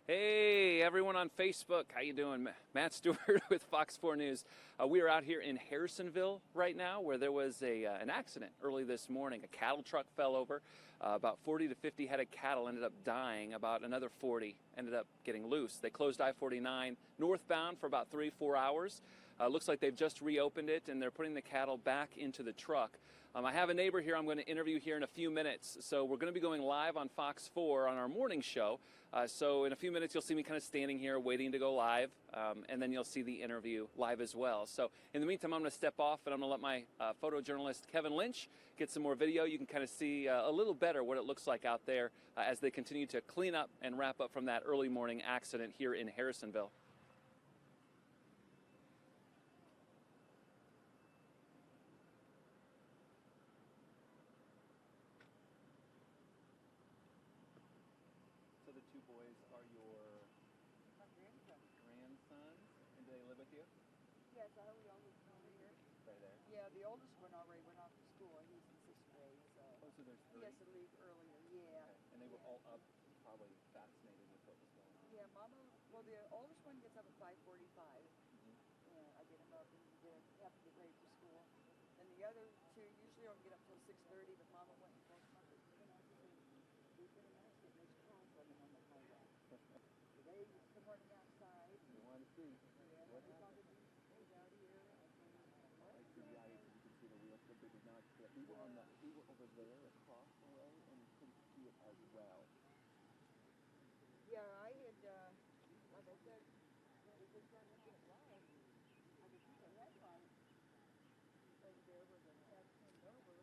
Hey, everyone on Facebook. How you doing? Matt Stewart with Fox 4 News. We are out here in Harrisonville right now where there was an accident early this morning. A cattle truck fell over. About 40 to 50 head of cattle ended up dying. About another 40 ended up getting loose. They closed I-49 northbound for about 3-4 hours. Looks like they've just reopened it and they're putting the cattle back into the truck. I have a neighbor here I'm going to interview here in a few minutes. So we're going to be going live on Fox 4 on our morning show. So in a few minutes, you'll see me kind of standing here waiting to go live, and then you'll see the interview live as well. So in the meantime, I'm going to step off, and I'm going to let my photojournalist Kevin Lynch get some more video. You can kind of see a little better what it looks like out there as they continue to clean up and wrap up from that early morning accident here in Harrisonville. So the two boys are your grandsons, and do they live with you? Yes, we all live over here. Right there. Yeah, the oldest one already went off to school. He's in sixth grade, so Oh, so there's he three? has to leave earlier. Yeah. Okay. And they were all up, probably fascinated with what was going on. Yeah, Mama. Well, the oldest one gets up at 5:45. Mm-hmm. And I get him up and have to get ready for school. And the other two usually don't get up till 6:30, but Mama went and told them that we've been in an accident. There's cars running on the highway. So they come running outside. You want to see? Yeah, What we saw happened? the news out here. I see the eyes, you can see the wheels, but they did not fit. We were over there across the way and couldn't see it as well. Yeah, I had, like I said, we just trying to get it live. I could see the headlight over there where the cat came over.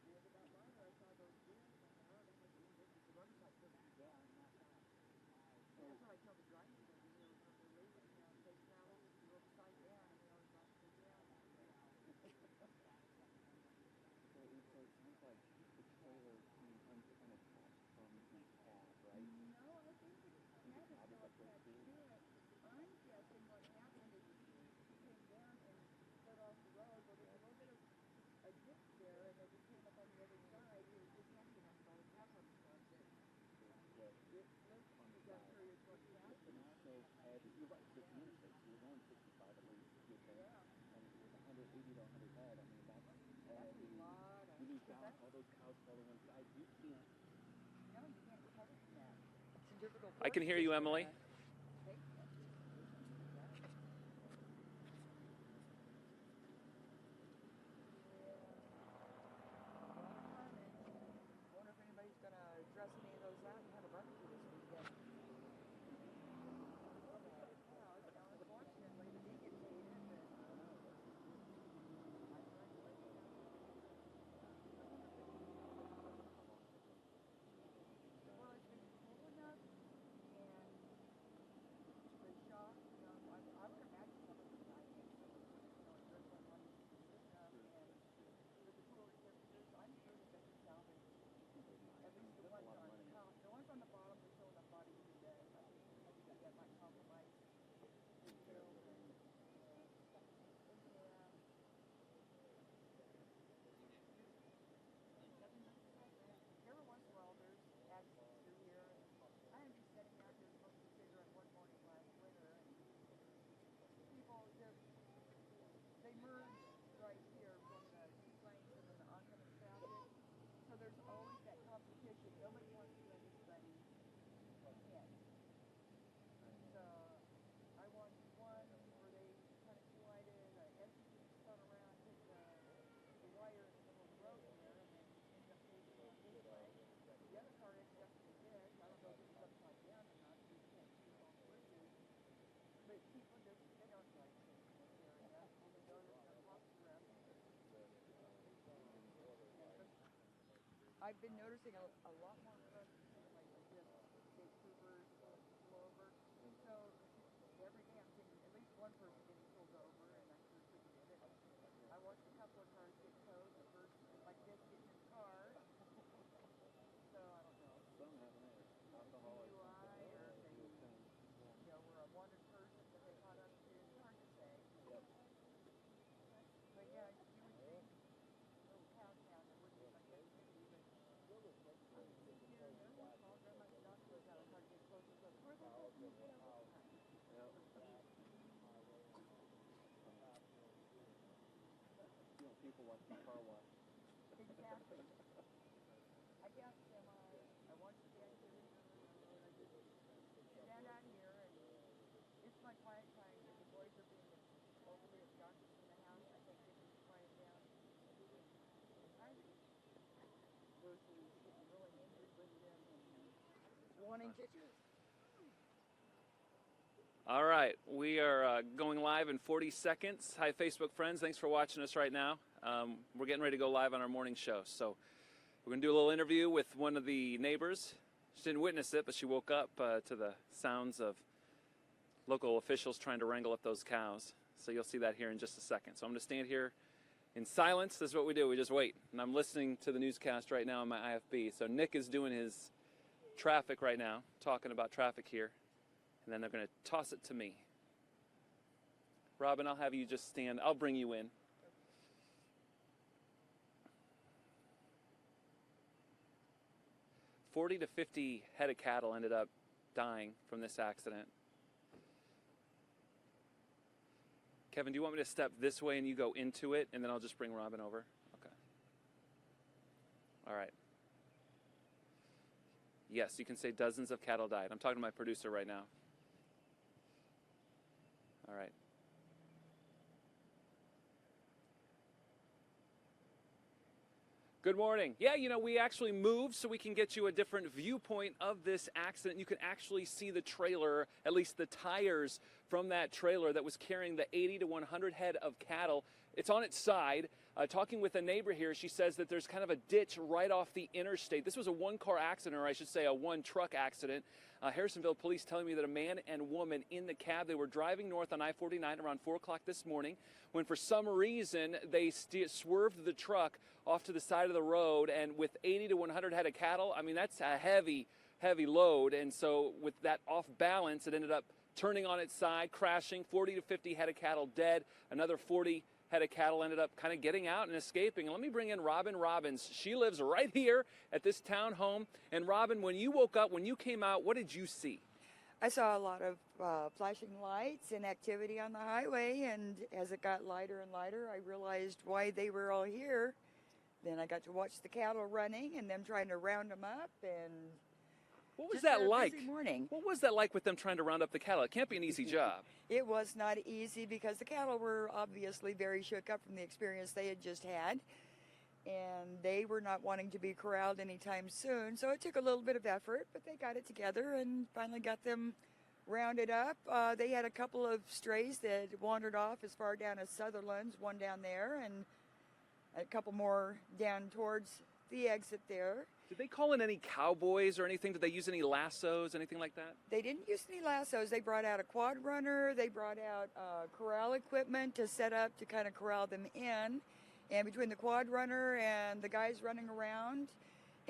The other about live, I saw those wheels on the road. I'm like, this is the roadside supposed to be down, not that. And that's what I tell the drivers that we were when we're leaving, they travel the roadside down, and they always like to go down. So it sounds like the trailer came unattached from the cab, right? No, I think the cab is still attached to it. I'm guessing what happened is he came down and cut off the road. Well, there's a little bit of a dip there, and as he came up on the other side, he was just happy enough to the cab on the front. The dip on the That's side. where you're supposed to happen. And it's so heavy. You're right, it's an interstate, so you're going 65 at least. You think. Yeah. And it was 180 to 100 head. I mean, that's That's heavy. a lot of... You lose balance, all those cows fall to one side. You can't. No, you can't recover from that. It's a difficult... I can hear you, Emily. Wonder if anybody's going to dress any of those out and have a barbecue this weekend. Unfortunately, the meat gets hated, but... Well, it's been cool enough, and the shock, I would imagine some of the guys there's some money stuff, and with the cooler temperatures, I'm sure that they can salvage at least the ones on top. The ones on the bottom are still enough body heat that I think maybe that might compromise. Every once in a while there's accidents through here. I am just sitting out here smoking a cigarette one morning last winter, and people they merge right here from the two lanes and then the oncoming traffic. So there's always that competition. Nobody wants to let anybody in. So I watched one where they kind of collided, an SUV spun around, hit the wire in the middle of the road there, and then ended up taking on this way. The other car ended up in the ditch. I don't know if it was upside down or not, so you can't see all switches. But people just, they don't like sitting in this area. And they go to the cops around. I've been noticing a lot more presence lately, just state troopers pull over. So every day I'm seeing at least one person getting pulled over, and I'm sure who did it. I watched a couple of cars get towed. The person like this getting in the car. So I don't know. Some have an alcoholic. DUI, or if they, were a wanted person that they caught up to. It's hard to say. Yep. But yeah, you would think a little town there wouldn't be much activity, but I'm sitting here people watching the car wash. Exactly. I got them. I watched the activity on the road. I just stand out here, and it's my quiet time. If the boys are being overly obnoxious in the house, I can't get them to quiet down. I versus getting really angry with them and wanting to. All right, we are going live in 40 seconds. Hi, Facebook friends. Thanks for watching us right now. We're getting ready to go live on our morning show. So we're going to do a little interview with one of the neighbors. She didn't witness it, but she woke up to the sounds of local officials trying to wrangle up those cows. So you'll see that here in just a second. So I'm going to stand here in silence. This is what we do. We just wait. And I'm listening to the newscast right now on my IFB. So Nick is doing his traffic right now, talking about traffic here. And then they're going to toss it to me. Robin, I'll have you just stand. I'll bring you in. $40 to $50 head of cattle ended up dying from this accident. Kevin, do you want me to step this way and you go into it, and then I'll just bring Robin over? Okay. All right. Yes, you can say dozens of cattle died. I'm talking to my producer right now. All right. Good morning. Yeah, you know, we actually moved so we can get you a different viewpoint of this accident. You can actually see the trailer, at least the tires from that trailer that was carrying the 80 to 100 head of cattle. It's on its side. Talking with a neighbor here, she says that there's kind of a ditch right off the interstate. This was a one-car accident, or I should say a one-truck accident. Harrisonville police telling me that a man and woman in the cab, they were driving north on I-49 around 4 o'clock this morning when for some reason they swerved the truck off to the side of the road, and with 80 to 100 head of cattle, I mean, that's a heavy, heavy load. And so with that off balance, it ended up turning on its side, crashing. 40 to 50 head of cattle dead. Another 40 head of cattle ended up kind of getting out and escaping. And let me bring in Robin Robbins. She lives right here at this townhome. And Robin, when you woke up, when you came out, what did you see? I saw a lot of flashing lights and activity on the highway, and as it got lighter and lighter, I realized why they were all here. Then I got to watch the cattle running and them trying to round them up, and what was that like? Busy morning. What was that like with them trying to round up the cattle? It can't be an easy job. It was not easy because the cattle were obviously very shook up from the experience they had just had, and they were not wanting to be corralled anytime soon. So it took a little bit of effort, but they got it together and finally got them rounded up. They had a couple of strays that wandered off as far down as Sutherland's, one down there, and a couple more down towards the exit there. Did they call in any cowboys or anything? Did they use any lassos, anything like that? They didn't use any lassos. They brought out a quad runner. They brought out corral equipment to set up to kind of corral them in. And between the quad runner and the guys running around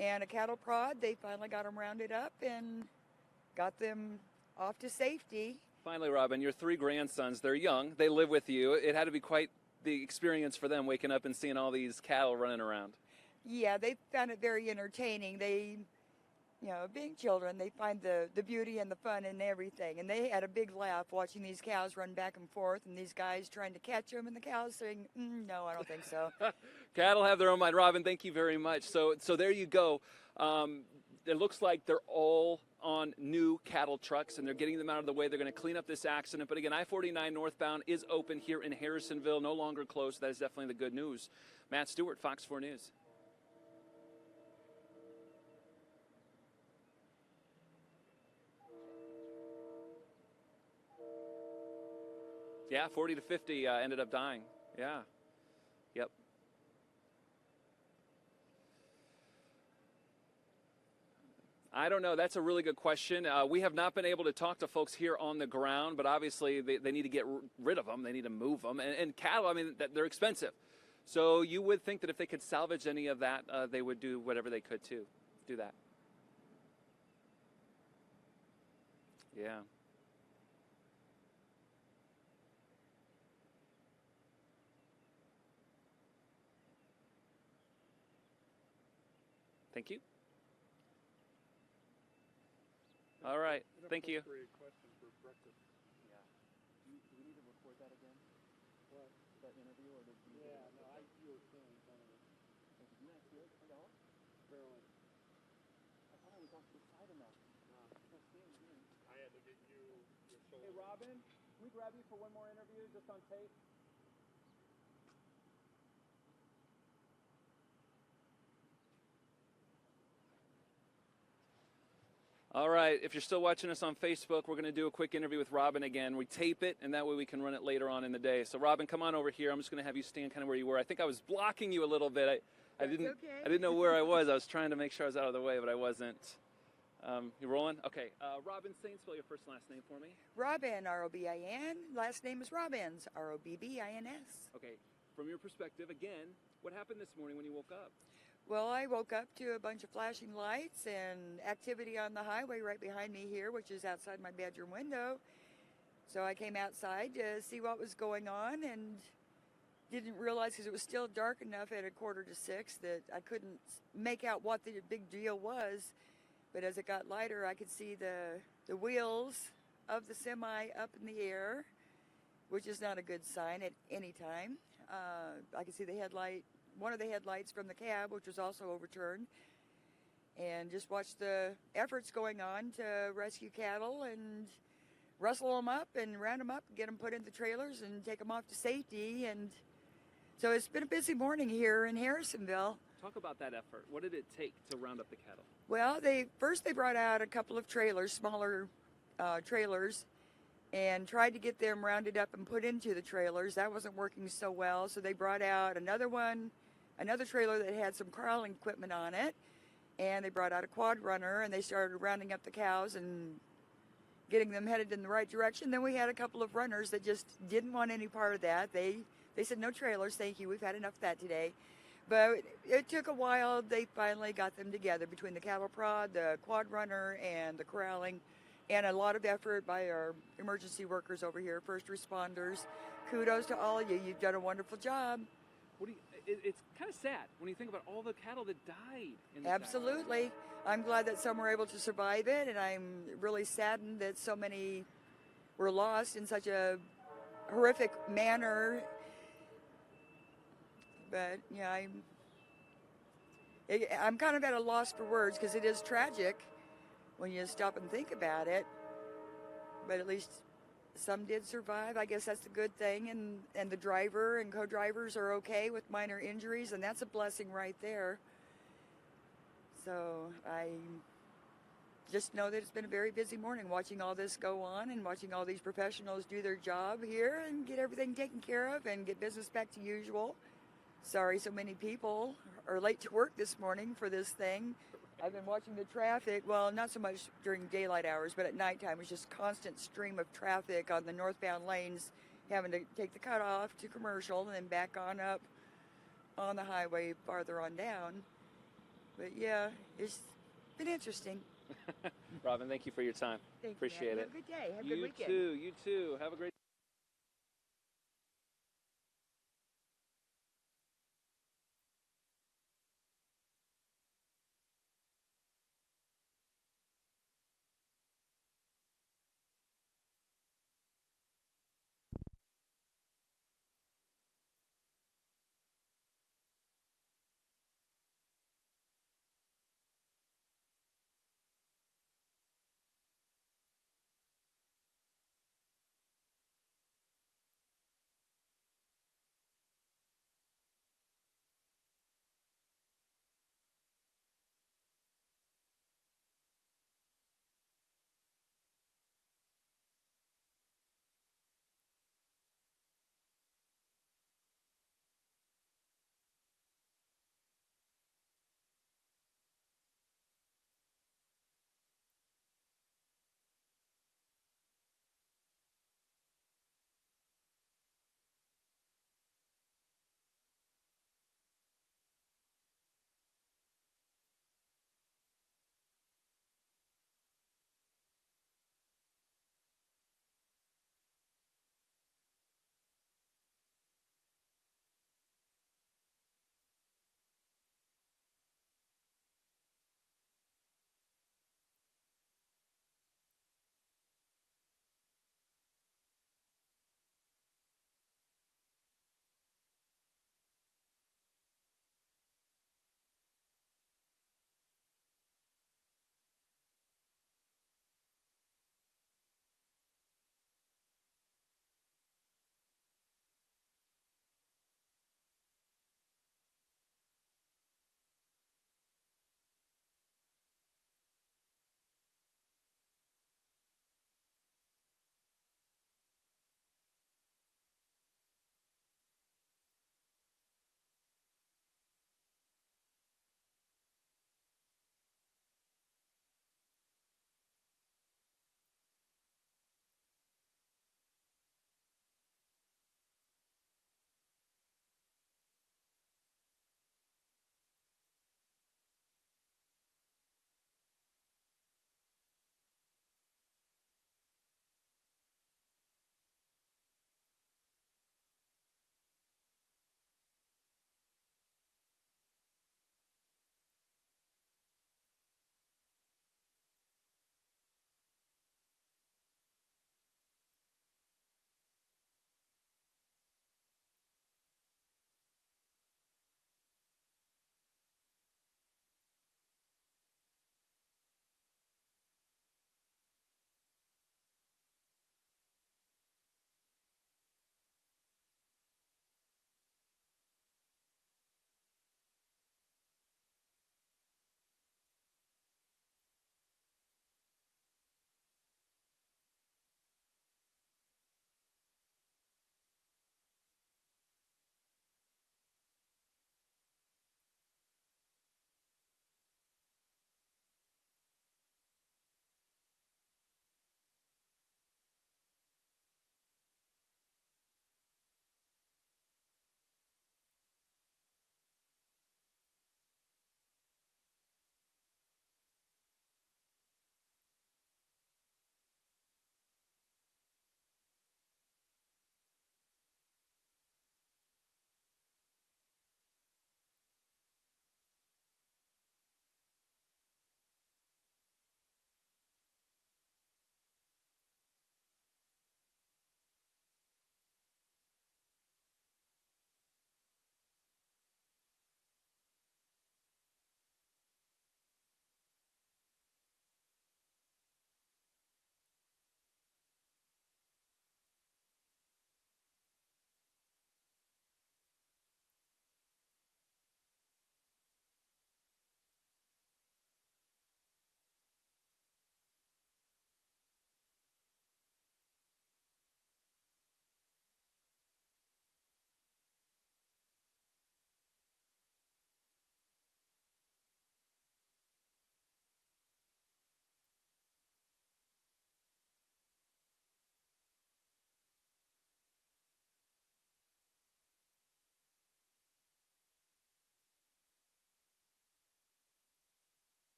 and a cattle prod, they finally got them rounded up and got them off to safety. Finally, Robin, your 3 grandsons, they're young. They live with you. It had to be quite the experience for them waking up and seeing all these cattle running around. Yeah, they found it very entertaining. They, you know, being children, they find the beauty and the fun in everything. And they had a big laugh watching these cows run back and forth and these guys trying to catch them and the cows saying, no, I don't think so. Cattle have their own mind. Robin, thank you very much. So there you go. It looks like they're all on new cattle trucks, and they're getting them out of the way. They're going to clean up this accident. But again, I-49 northbound is open here in Harrisonville, no longer closed. That is definitely the good news. Matt Stewart, Fox 4 News. Yeah, 40 to 50 ended up dying. Yeah. Yep. I don't know. That's a really good question. We have not been able to talk to folks here on the ground, but obviously they need to get rid of them. They need to move them. And cattle, I mean, they're expensive. So you would think that if they could salvage any of that, they would do whatever they could to do that. Yeah. Thank you. All right. Thank you. Question for breakfast. Yeah. Do we need to record that again? What? That interview, or did you? Yeah, no, you were Carolyn. I thought I was off to the side enough. No. I can't see him here. I had to get you your shoulder. Hey, Robin, can we grab you for one more interview just on tape? All right, if you're still watching us on Facebook, we're going to do a quick interview with Robin again. We tape it, and that way we can run it later on in the day. So, Robin, come on over here. I'm just going to have you stand kind of where you were. I think I was blocking you a little bit. I didn't. okay. I didn't know where I was. I was trying to make sure I was out of the way, but I wasn't. You rolling? Okay. Robin Saint, spell your first and last name for me. Robin, R-O-B-I-N. Last name is Robbins, R-O-B-B-I-N-S. Okay. From your perspective, again, what happened this morning when you woke up? Well, I woke up to a bunch of flashing lights and activity on the highway right behind me here, which is outside my bedroom window. So I came outside to see what was going on and didn't realize, because it was still dark enough at 5:45, that I couldn't make out what the big deal was. But as it got lighter, I could see the wheels of the semi up in the air, which is not a good sign at any time. I could see one of the headlights from the cab, which was also overturned, and just watched the efforts going on to rescue cattle and rustle them up and round them up, get them put in the trailers and take them off to safety. And so it's been a busy morning here in Harrisonville. Talk about that effort. What did it take to round up the cattle? Well, they brought out a couple of trailers, smaller trailers, and tried to get them rounded up and put into the trailers. That wasn't working so well, so they brought out another trailer that had some crawling equipment on it, and they brought out a quad runner, and they started rounding up the cows and getting them headed in the right direction. Then we had a couple of runners that just didn't want any part of that. They said, no trailers, thank you, we've had enough of that today. But it took a while. They finally got them together between the cattle prod, the quad runner, and the corralling, and a lot of effort by our emergency workers over here, first responders. Kudos to all of you. You've done a wonderful job. It's kind of sad when you think about all the cattle that died in this Absolutely. I'm glad that some were able to survive it, and I'm really saddened that so many were lost in such a horrific manner. But yeah, I'm kind of at a loss for words, because it is tragic when you stop and think about it. But at least some did survive. I guess that's the good thing, and the driver and co-drivers are okay with minor injuries, and that's a blessing right there. So I just know that it's been a very busy morning watching all this go on and watching all these professionals do their job here and get everything taken care of and get business back to usual. Sorry so many people are late to work this morning for this thing. I've been watching the traffic, well, not so much during daylight hours, but at nighttime. It's just constant stream of traffic on the northbound lanes, having to take the cutoff to commercial and then back on up on the highway farther on down. But yeah, it's been interesting. Robin, thank you for your time. Thank Appreciate you. it. Have a good day. Have a good weekend. You too. Have a great